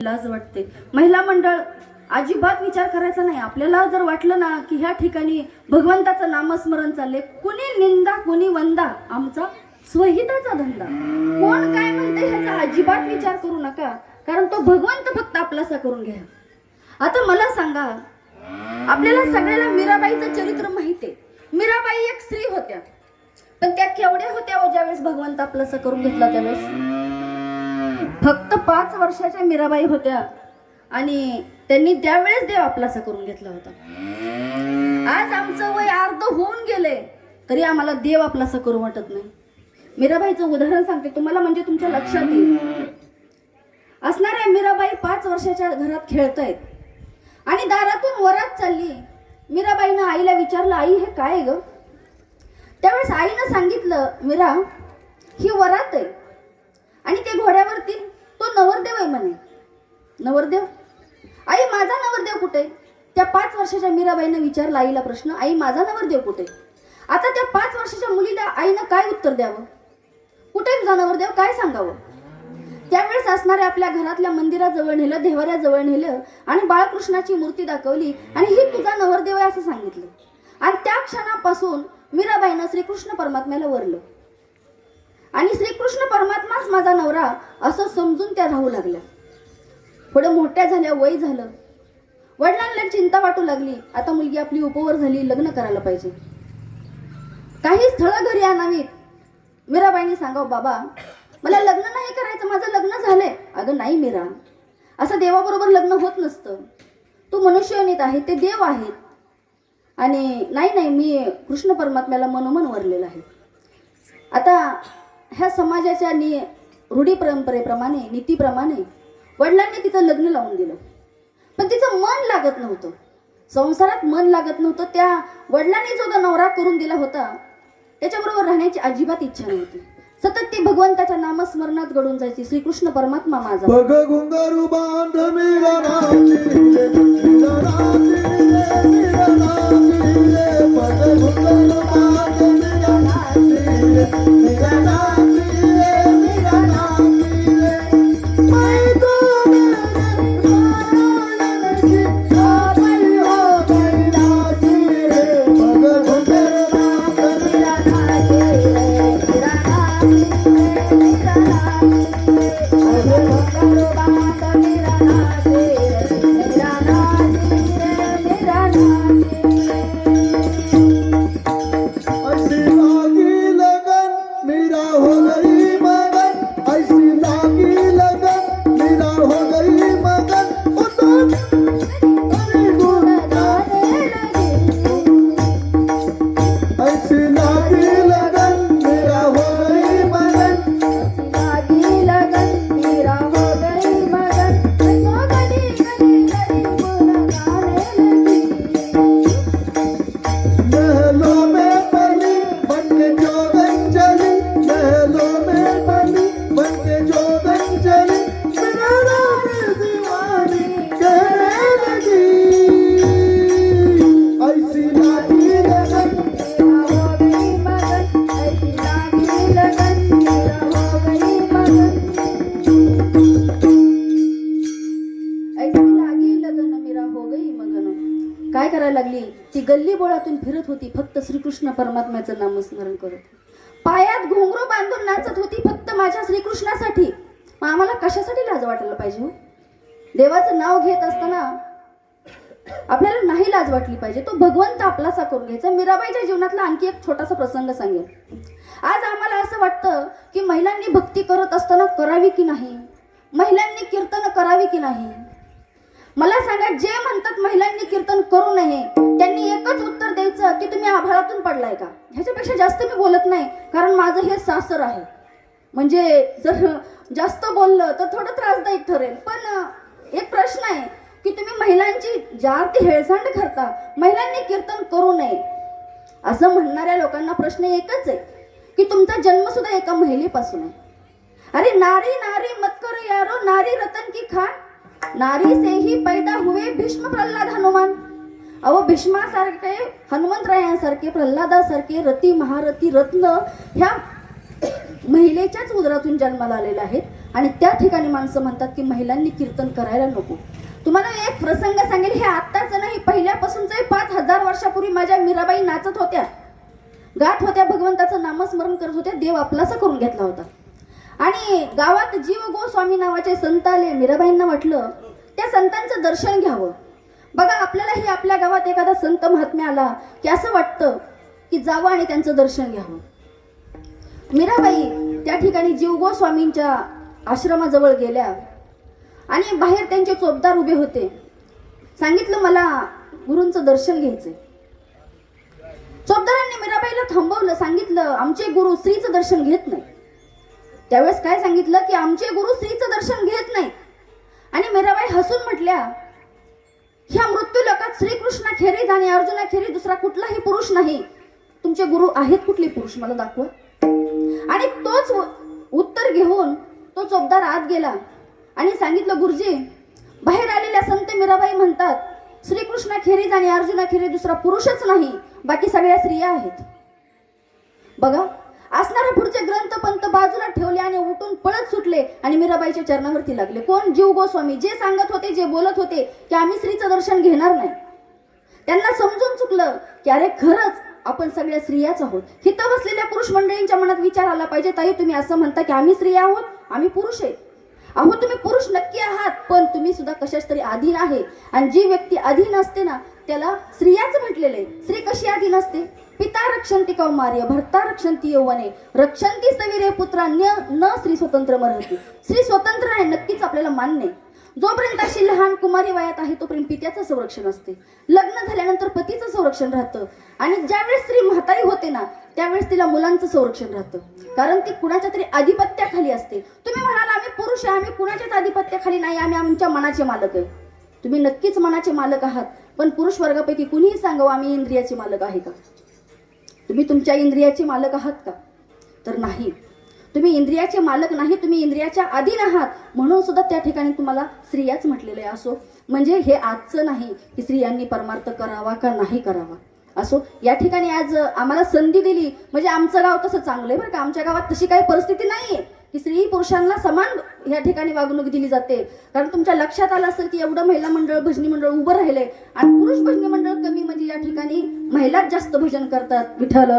लाज वाटते. महिला मंडळ अजिबात विचार करायचा नाही. आपल्याला जर वाटलं ना की ह्या ठिकाणी भगवंताचं नामस्मरण चालले, कुणी निंदा कुणी वंदा, आमचा स्वहिताचा धंदा. कोण काय म्हणते ह्याचा अजिबात विचार करू नका, कारण तो भगवंत फक्त आपलासा करून घ्या. आता मला सांगा, आपल्याला सगळ्याला मीराबाईचं चरित्र माहिती आहे. मीराबाई एक स्त्री होत्या, पण त्या केवढ्या होत्या ज्यावेळेस भगवंत आपलासा करून घेतला त्यावेळेस? फक्त 5 वर्षाच्या मीराबाई होत्या आणि त्यांनी त्यावेळेस देव आपलासा करून घेतला होता. आज आमचं वय अर्ध होऊन गेले तरी आम्हाला देव आपलासा करू वाटत नाही. मीराबाईचं उदाहरण सांगते तुम्हाला, म्हणजे तुमच्या लक्षात येईल. असणाऱ्या मीराबाई 5 वर्षाच्या घरात खेळतायत आणि दारातून वरात चालली. मीराबाईनं आईला विचारलं, आई हे काय ग? त्यावेळेस आईनं सांगितलं, मीरा ही वरात आहे आणि ते घोड्यावरती तो नवरदेव आहे म्हणे. नवरदेव? आई माझा नवरदेव कुठे? त्या 5 वर्षाच्या मीराबाईनं विचारला आईला प्रश्न, आई माझा नवरदेव कुठे? आता त्या 5 वर्षाच्या मुलीला आईनं काय उत्तर द्यावं? कुठे तुझा नवरदेव, काय सांगावं? त्यावेळेस असणाऱ्या आपल्या घरातल्या मंदिराजवळ नेलं, देवाऱ्याजवळ नेलं आणि बाळकृष्णाची मूर्ती दाखवली आणि ही तुझा नवरदेव आहे असं सांगितलं. आणि त्या क्षणापासून मीराबाईनं श्रीकृष्ण परमात्म्याला वरलं आणि श्रीकृष्ण परमात्माच माझा नवरा असं समजून त्या राहू लागल्या. पुढे मोठ्या झाल्या, वय झालं, वडिलांना चिंता वाटू लागली. आता मुलगी आपली उपवर झाली, लग्न करायला पाहिजे. काही स्थळं घरी आणावीत. मीराबाईंनी सांगावं, बाबा मला लग्न नाही करायचं, माझं लग्न झालंय. अगं नाही मीरा, असं देवाबरोबर लग्न होत नसतं. तू मनुष्ययोनीत आहे, ते देव आहेत. आणि नाही मी कृष्ण परमात्म्याला मनोमन वरलेलं आहे. आता ह्या समाजाच्या रूढी परंपरेप्रमाणे, नीतीप्रमाणे वडिलांनी तिचं लग्न लावून दिलं, पण तिचं मन लागत नव्हतं, संसारात मन लागत नव्हतं. त्या वडिलांनी जो नवरा करून दिला होता त्याच्याबरोबर राहण्याची अजिबात इच्छा नव्हती. सतत ती भगवंताच्या नामस्मरणात घडून जायची. श्रीकृष्ण परमात्मा माझा बघ गुंगारू बांध मीरा काय करायला लागली? ती गल्ली बोळातून फिरत होती, फक्त श्रीकृष्ण परमात्म्याचं नामस्मरण करत. पायात घोंगरू बांधून नाचत होती, फक्त माझ्या श्रीकृष्णासाठी. मग आम्हाला कशासाठी लाज वाटायला पाहिजे? देवाचं नाव घेत असताना आपल्याला नाही लाज वाटली पाहिजे. तो भगवंत आपलासा करून घ्यायचा. मीराबाईच्या जीवनातला आणखी एक छोटासा प्रसंग सांगेल. आज आम्हाला असं वाटतं की महिलांनी भक्ती करत असताना करावी की नाही, महिलांनी कीर्तन करावी की नाही. मला सांगा, जे म्हणतात महिलांनी कीर्तन करू नये त्यांनी एकच उत्तर द्यायचं की तुम्ही आभाळातून पडलाय का? ह्याच्यापेक्षा जास्त मी बोलत नाही, कारण माझं हे सासर आहे. म्हणजे जर जास्त बोललं तर थोडं त्रासदायक ठरेल. पण एक प्रश्न आहे की तुम्ही महिलांची ज्या ती हेळसांड करता, महिलांनी कीर्तन करू नये असं म्हणणाऱ्या लोकांना प्रश्न एकच आहे की तुमचा जन्म सुद्धा एका महिलेपासून आहे. अरे नारी नारी मत करो यारो, नारी रतन की खान, नारी से ही पैदा हुए भीष्म प्रल्हाद हनुमान. अहो भीष्मासारखे, हनुमंतरायांसारखे, प्रल्हादासारखे रती महारथी रत्न ह्या महिलेच्याच उदरातून जन्माला आलेले आहेत. आणि त्या ठिकाणी माणसं म्हणतात की महिलांनी कीर्तन करायला नको. तुम्हाला एक प्रसंग सांगेल, हे आत्ताच नाही, पहिल्यापासूनच 5000 वर्षापूर्वी माझ्या मीराबाई नाचत होत्या, गात होत्या, भगवंताचं नामस्मरण करत होत्या, देव आपलासा करून घेतला होता. आणि गावात जीव गोस्वामी नावाचे संत आले. मीराबाईंना वाटलं त्या संतांचं दर्शन घ्यावं. बघा, आपल्यालाही आपल्या गावात एखादा संत महात्म्य आला की असं वाटतं की जावं आणि त्यांचं दर्शन घ्यावं. मीराबाई त्या ठिकाणी जीव गोस्वामींच्या आश्रमाजवळ गेल्या आणि बाहेर त्यांचे चोपदार उभे होते. सांगितलं, मला गुरूंचं दर्शन घ्यायचंय. चोपदारांनी मीराबाईला थांबवलं, सांगितलं, आमचे गुरु स्त्रीचं दर्शन घेत नाही. त्यावेळेस काय सांगितलं की आमचे गुरु स्त्रीचं दर्शन घेत नाही. आणि मीराबाई हसून म्हटल्या, ह्या मृत्यू लोकात श्रीकृष्णाखेरीज आणि अर्जुनाखेरीज दुसरा कुठलाही पुरुष नाही. तुमचे गुरु आहेत कुठले पुरुष, मला दाखवा. आणि तोच उत्तर घेऊन तो चोपदार आत गेला आणि सांगितलं, गुरुजी, बाहेर आलेल्या संत मीराबाई म्हणतात श्रीकृष्णाखेरीज आणि अर्जुनाखेरीज दुसरा पुरुषच नाही, बाकी सगळ्या स्त्रिया आहेत. बघा, असणारे पुढचे ग्रंथ पंत बाजूला ठेवले आणि उठून पळत सुटले आणि मीराबाईच्या चरणावरती लागले. कोण? जीव गोस्वामी, जे सांगत होते, जे बोलत होते की आम्ही स्त्रीचं दर्शन घेणार नाही. त्यांना समजून चुकलं की अरे खरंच आपण सगळ्या स्त्रियाच आहोत. हिथं बसलेल्या पुरुष मंडळींच्या मनात विचार आला पाहिजे, ताई तुम्ही असं म्हणता की आम्ही स्त्रिया आहोत, आम्ही पुरुष आहे. अहो, तुम्ही पुरुष नक्की आहात, पण तुम्ही सुद्धा कशाच तरी अधीन आहे. आणि जी व्यक्ती अधीन असते ना, त्याला स्त्रियाच म्हटलेलं आहे. स्त्री कशी अधीन असते? पिता रक्षंती कौमार्य, भर्ता रक्षंती यौवने, रक्षंती सविरे पुत्रान्य, न स्त्री स्वतंत्र मरती. स्त्री स्वतंत्र आहे, नक्कीच आपल्याला मान्य आहे. जोपर्यंत अशी लहान कुमारी वयात आहे तोपर्यंत पित्याचं संरक्षण असते. लग्न झाल्यानंतर पतीचं संरक्षण राहतं. आणि ज्यावेळेस स्त्री म्हातारी होते ना, त्यावेळेस तिला मुलांचं संरक्षण राहतं, कारण ती कुणाच्या तरी आधिपत्याखाली असते. तुम्ही म्हणाल आम्ही पुरुष आहे, आम्ही कुणाच्याच आधिपत्याखाली नाही, आम्ही आमच्या मनाचे मालक आहे. तुम्ही नक्कीच मनाचे मालक आहात, पण पुरुष वर्गापैकी कुणीही सांगावं आम्ही इंद्रियाचे मालक आहे का? तुम्ही तुमच्या इंद्रियाचे मालक आहात का? तर नाही. तुम्ही इंद्रियाचे मालक नाही, तुम्ही इंद्रियाच्या अधीन आहात. म्हणून सुद्धा त्या ठिकाणी तुम्हाला स्त्रियाच म्हटलेलं आहे. असो, म्हणजे हे आजचं नाही की स्त्रियांनी परमार्थ करावा का नाही करावा. असो, या ठिकाणी आज आम्हाला संधी दिली म्हणजे आमचं गाव तसं चांगलं आहे बरं का. आमच्या गावात तशी काही परिस्थिती नाहीये की स्त्री पुरुषांना समान या ठिकाणी वागणूक दिली जाते. कारण तुमच्या लक्षात आलं असेल की एवढं महिला मंडळ, भजनी मंडळ उभं राहिले आणि पुरुष भजनी मंडळ कमी, म्हणजे या ठिकाणी महिलाच जास्त भजन करतात. विठ्ठल